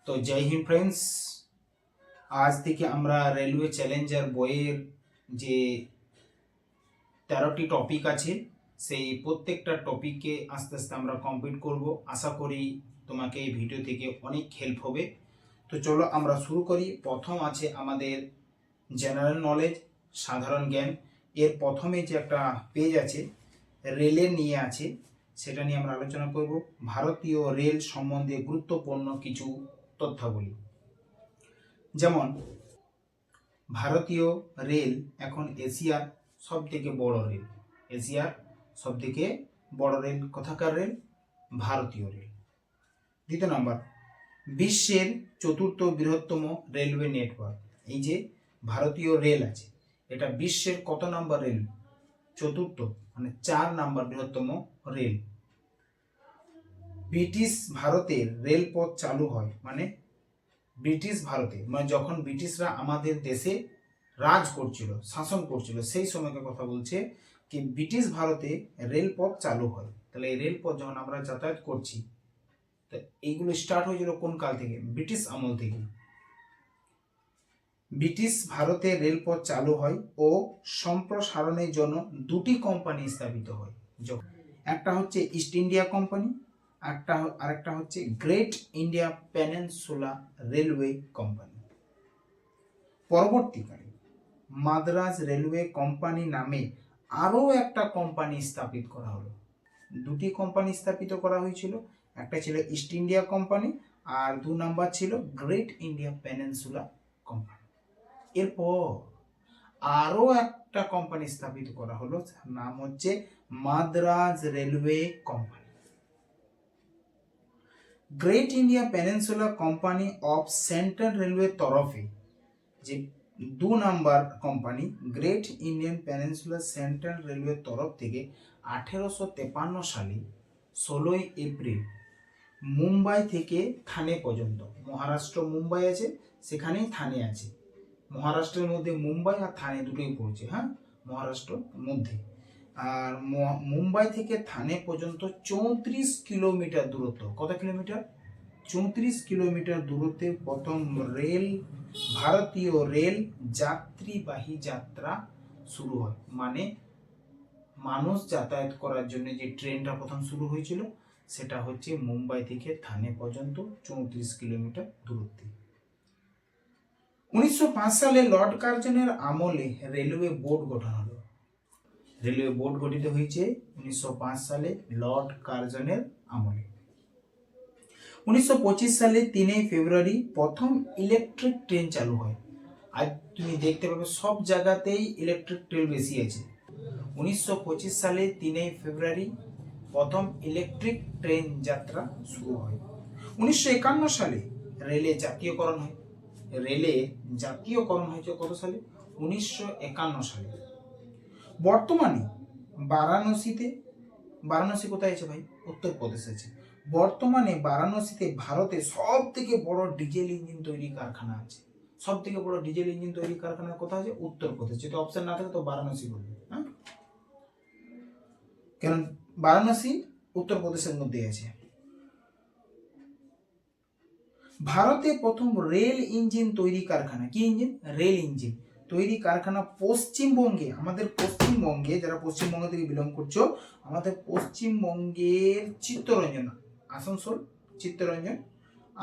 তো জয় হিন্দ ফ্রেন্ডস, আজ থেকে আমরা রেলওয়ে চ্যালেঞ্জার বইয়ের যে 13টি টপিক আছে সেই প্রত্যেকটা টপিককে আস্তে আস্তে আমরা কমপ্লিট করব। আশা করি তোমাকে এই ভিডিও থেকে অনেক হেল্প হবে। তো চলো আমরা শুরু করি। প্রথম আছে আমাদের জেনারেল নলেজ, সাধারণ জ্ঞান। এর প্রথমে যে একটা পেজ আছে রেলের নিয়ে আছে, সেটা নিয়ে আমরা আলোচনা করব। ভারতীয় রেল সম্বন্ধে গুরুত্বপূর্ণ কিছু তথ্যাবলী, যেমন ভারতীয় রেল এখন এশিয়ার সব থেকে বড় রেল। এশিয়ার সব থেকে বড় রেল কোথাকার রেল? ভারতীয় রেল। দ্বিতীয় নম্বর, বিশ্বের চতুর্থ বৃহত্তম রেলওয়ে নেটওয়ার্ক। এই যে ভারতীয় রেল আছে, এটা বিশ্বের কত নম্বর রেল? চতুর্থ, মানে 4 নম্বর বৃহত্তম রেল। ব্রিটিশ ভারতের রেলপথ চালু হয়, মানে ব্রিটিশ ভারতে, মানে যখন ব্রিটিশরা আমাদের দেশে রাজ করছিল, শাসন করছিল, সেই সময়কার কথা বলছে কি ব্রিটিশ ভারতে রেলপথ চালু হয়। তাহলে এই রেলপথ যখন আমরা যাতায়াত করছি, তো এইগুলো স্টার্ট হয়েছিল কোন কাল থেকে? ব্রিটিশ আমল থেকে। ব্রিটিশ ভারতে রেলপথ চালু হয় ও সম্প্রসারণের জন্য দুটি কোম্পানি স্থাপিত হয়। একটা হচ্ছে ইস্ট ইন্ডিয়া কোম্পানি, আরেকটা হচ্ছে great India peninsula railway company. পরবর্তীকালে মাদ্রাজ রেলওয়ে কোম্পানি নামে আরও একটা কোম্পানি স্থাপিত করা হলো। দুটি কোম্পানি স্থাপিত করা হয়েছিল, একটা ছিল ইস্ট ইন্ডিয়া কোম্পানি আর 2 নাম্বার ছিল গ্রেট ইন্ডিয়া পেনিনসুলা কোম্পানি। এরপর আরও একটা কোম্পানি স্থাপিত করা হলো, নাম হচ্ছে Madras railway company. Great India peninsula company of central railway তরফে যে 2 number company great Indian peninsula central railway তরফ থেকে 1853 সালে 16 এপ্রিল মুম্বাই থেকে থানে পর্যন্ত, মহারাষ্ট্র মুম্বাই আছে, সেখানেই থানে আছে। মহারাষ্ট্রের মধ্যে মুম্বাই আর থানে দুটোই পড়ছে, হ্যাঁ, মহারাষ্ট্র মধ্যে। আর মুম্বাই থেকে থানে পর্যন্ত 34 কিলোমিটার দূরত্ব। কত কিলোমিটার? 34 কিলোমিটার দূরত্বে প্রথম ভারতীয় রেল যাত্রীবাহী যাত্রা শুরু হয়। মানে মানুষ যাতায়াত করার জন্য যে ট্রেনটা প্রথম শুরু হয়েছিল, সেটা হচ্ছে মুম্বাই থেকে থানে পর্যন্ত 34 কিলোমিটার দূরত্বে। 1905 সালে লর্ড কার্জনের আমলে রেলওয়ে বোর্ড গঠন হলো। রেলওয়ে বোর্ড গঠিত হয়েছে 1905 সালে লর্ড কার্জনের আমলে। 1925 সালে 3 ফেব্রুয়ারি প্রথম ইলেকট্রিক ট্রেন চালু হয়। আজ তুমি দেখতে পাবে সব জায়গাতেই ইলেকট্রিক ট্রেন বেশি আছে। 1925 সালে 3 ফেব্রুয়ারি প্রথম ইলেকট্রিক ট্রেন যাত্রা শুরু হয়। 1951 সালে রেলের জাতীয়করণ হয়। রেলের জাতীয়করণ হয়েছে কত সালে? 1951 সালে। বর্তমানে বারাণসী কোথায় আছে ভাই? উত্তরপ্রদেশ আছে। বর্তমানে বারাণসীতে ভারতের সব থেকে বড় ডিজেল ইঞ্জিন তৈরি কারখানা আছে। সব থেকে বড় ডিজেল ইঞ্জিন তৈরি কারখানা কোথায় আছে? উত্তরপ্রদেশ। যদি অপশন না থাকে তো বারাণসী বলবে, হ্যাঁ, কারণ বারাণসী উত্তরপ্রদেশের মধ্যে আছে। ভারতে প্রথম রেল ইঞ্জিন তৈরি কারখানা, কি ইঞ্জিন? রেল ইঞ্জিন তৈরি কারখানা পশ্চিমবঙ্গে। আমাদের পশ্চিমবঙ্গে, যারা পশ্চিমবঙ্গ থেকে বিলং করছো, আমাদের পশ্চিমবঙ্গের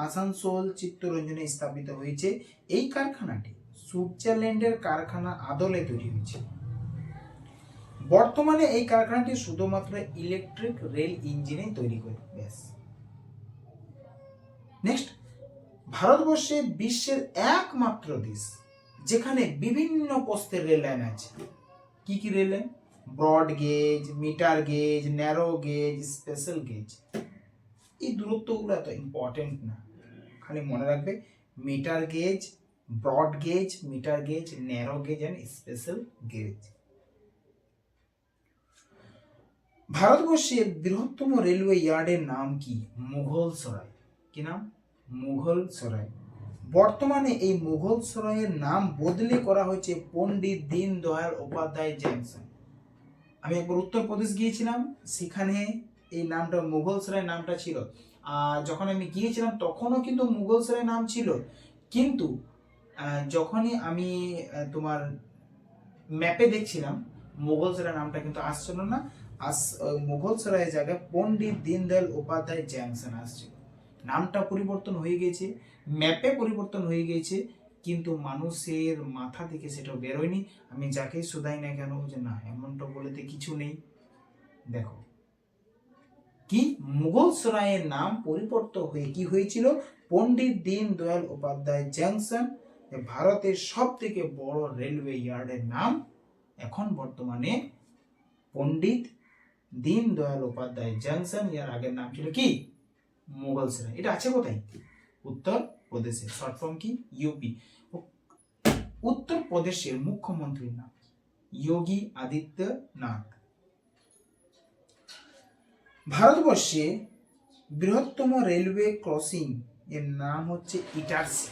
আসানসোল চিত্তরঞ্জনে স্থাপিত হয়েছে। এই কারখানাটি সুইজারল্যান্ডের কারখানা আদলে তৈরি হয়েছে। বর্তমানে এই কারখানাটি শুধুমাত্র ইলেকট্রিক রেল ইঞ্জিনে তৈরি করে। ব্যাস। নেক্সট, ভারতবর্ষে বিশ্বের একমাত্র দেশ যেখানে বিভিন্ন প্রস্থের রেল লাইন আছে। কি কি rail line? Broad gauge, metre gauge, narrow gauge, special gauge. এই দূরত্বগুলো এত ইম্পর্টেন্ট না, খালি মনে রাখবে metre gauge, broad gauge, metre gauge, narrow gauge and special gauge. ভারতবর্ষের বৃহত্তম রেলওয়ে ইয়ার্ডের নাম কি? মুঘলসরাই। কি নাম? মুঘলসরাই। বর্তমানে এই মুঘলসরাইয়ের নাম বদলে করা হয়েছে পণ্ডিত দীনদয়াল উপাধ্যায় জংশন। আমি একবার উত্তরপ্রদেশ গিয়েছিলাম, সেখানে এই নামটা মুঘলসরাই নামটা ছিল, যখন আমি গিয়েছিলাম তখনও কিন্তু মুঘলসরাই নাম ছিল, কিন্তু যখনই আমি তোমার ম্যাপে দেখছিলাম মুঘলসরাই নামটা কিন্তু আসছিল না, মুঘলসরাইয়ের জায়গায় পণ্ডিত দীনদয়াল উপাধ্যায় জংশন আসছিল। নামটা পরিবর্তন হয়ে গেছে, ম্যাপে পরিবর্তন হয়ে গেছে, কিন্তু মানুষের মাথা থেকে সেটা বেরোয়নি। আমি যাকেই শোধাই না কেন যে না এমনটা বলেতে কিছু নেই, দেখো কি মুঘলসরাইয়ের নাম পরিবর্তন হয়ে কি হয়েছিল, পণ্ডিত দীনদয়াল উপাধ্যায় জংশন, ভারতের সব থেকে বড় রেলওয়ে ইয়ার্ডের নাম এখন বর্তমানে পণ্ডিত দীনদয়াল উপাধ্যায় জংশন। এর আগের নাম ছিল কি মুঘলসরাই। এটা আছে কোথায়? উত্তর প্রদেশে। শর্ট ফর্ম কি? ইউপি। উত্তর প্রদেশের মুখ্যমন্ত্রীর নাম যোগী আদিত্যনাথ। ভারতবর্ষে বৃহত্তম রেলওয়ে ক্রসিং এর নাম হচ্ছে ইটারসি।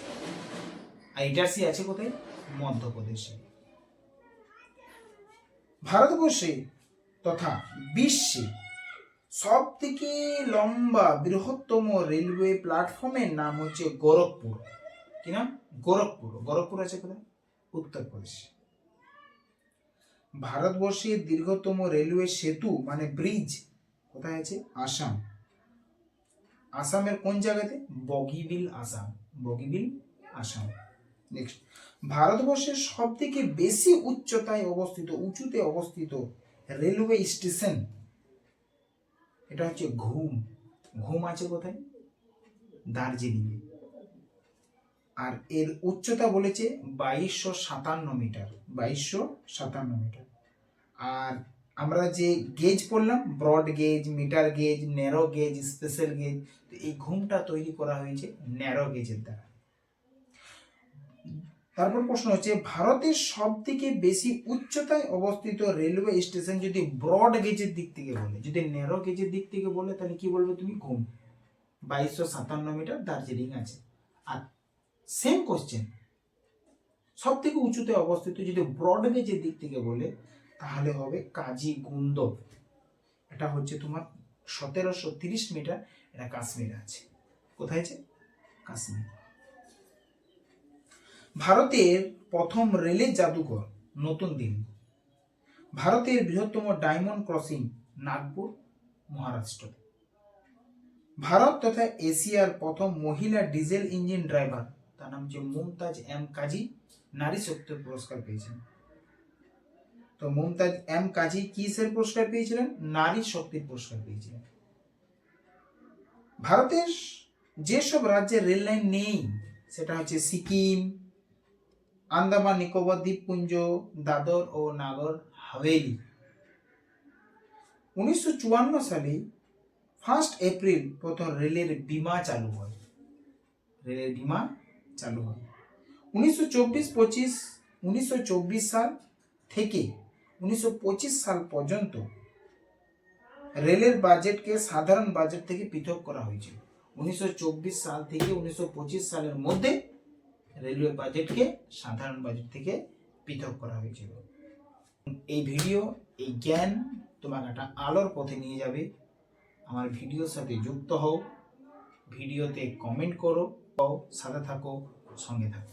আর ইটারসি আছে কোথায়? মধ্যপ্রদেশে। ভারতবর্ষে তথা বিশ্বে সব থেকে লম্বা বৃহত্তম রেলওয়ে প্ল্যাটফর্মের নাম হচ্ছে গোরখপুর। কি নাম? গোরখপুর। গোরখপুর আছে কোথায়? উত্তরপ্রদেশ। ভারতবর্ষের দীর্ঘতম রেলওয়ে সেতু মানে ব্রিজ কোথায় আছে? আসাম। আসামের কোন জায়গাতে? বগিবিল আসাম। বগিবিল আসাম। নেক্সট, ভারতবর্ষের সব থেকে বেশি উচ্চতায় অবস্থিত, উঁচুতে অবস্থিত রেলওয়ে স্টেশন এটা হচ্ছে ঘুম। ঘুম আছে কোথায়? দার্জিলিং। আর এর উচ্চতা বলেছে 2257 মিটার। 2257 মিটার। আর আমরা যে গেজ পড়লাম, broad gauge, metre gauge, narrow gauge, special gauge, তো এই ঘুমটা তৈরি করা হয়েছে ন্যারো গেজের দ্বারা। তারপর প্রশ্ন হচ্ছে ভারতের সব থেকে বেশি উচ্চতায় অবস্থিত রেলওয়ে স্টেশন যদি ব্রড গেজের দিক থেকে বলে, যদি ন্যারো গেজের দিক থেকে বলে তাহলে কি বলবে তুমি? ঘুম। 2257 মিটার দার্জিলিং আছে। আর সেম কোশ্চেন, সব থেকে উঁচুতে অবস্থিত যদি ব্রড গেজের দিক থেকে বলে তাহলে হবে কাজিগুন্ড। এটা হচ্ছে তোমার 1730 মিটার। এটা কাশ্মীরে আছে। কোথায় আছে? কাশ্মীর। ভারতের প্রথম রেলের জাদুঘর নতুন দিল্লি। ভারতের বৃহত্তম ডায়মন্ড ক্রসিং নাগপুর, মহারাষ্ট্র। ভারত তথা এশিয়ার প্রথম মহিলা ডিজেল ইঞ্জিন ড্রাইভার, তার নাম হচ্ছে মুমতাজ এম কাজী, নারী শক্তি পুরস্কার পেয়েছেন। তো মুমতাজ এম কাজী কিসের পুরস্কার পেয়েছিলেন? নারী শক্তির পুরস্কার পেয়েছিলেন। ভারতের যেসব রাজ্যে রেল লাইন নেই সেটা হচ্ছে সিকিম, আন্দামান নিকোবর দ্বীপপুঞ্জ, দাদর ও নাগর হাভেলি। 1954 সালে 1 এপ্রিল প্রথম রেলের বিমা চালু হয়। রেলের বিমা চালু হয় 1924 সাল থেকে 1925 সাল পর্যন্ত রেলের বাজেটকে সাধারণ বাজেট থেকে পৃথক করা হয়েছিল। 1924 সাল থেকে 1925 সালের মধ্যে রেলওয়ে বাজেটকে সাধারণ বাজেট থেকে পৃথক করা হয়েছিল। এই ভিডিও, এই জ্ঞান তোমাকে একটা আলোর পথে নিয়ে যাবে। আমার ভিডিওর সাথে যুক্ত হও, ভিডিওতে কমেন্ট করো, সাথে থাকো, সঙ্গে থাকো।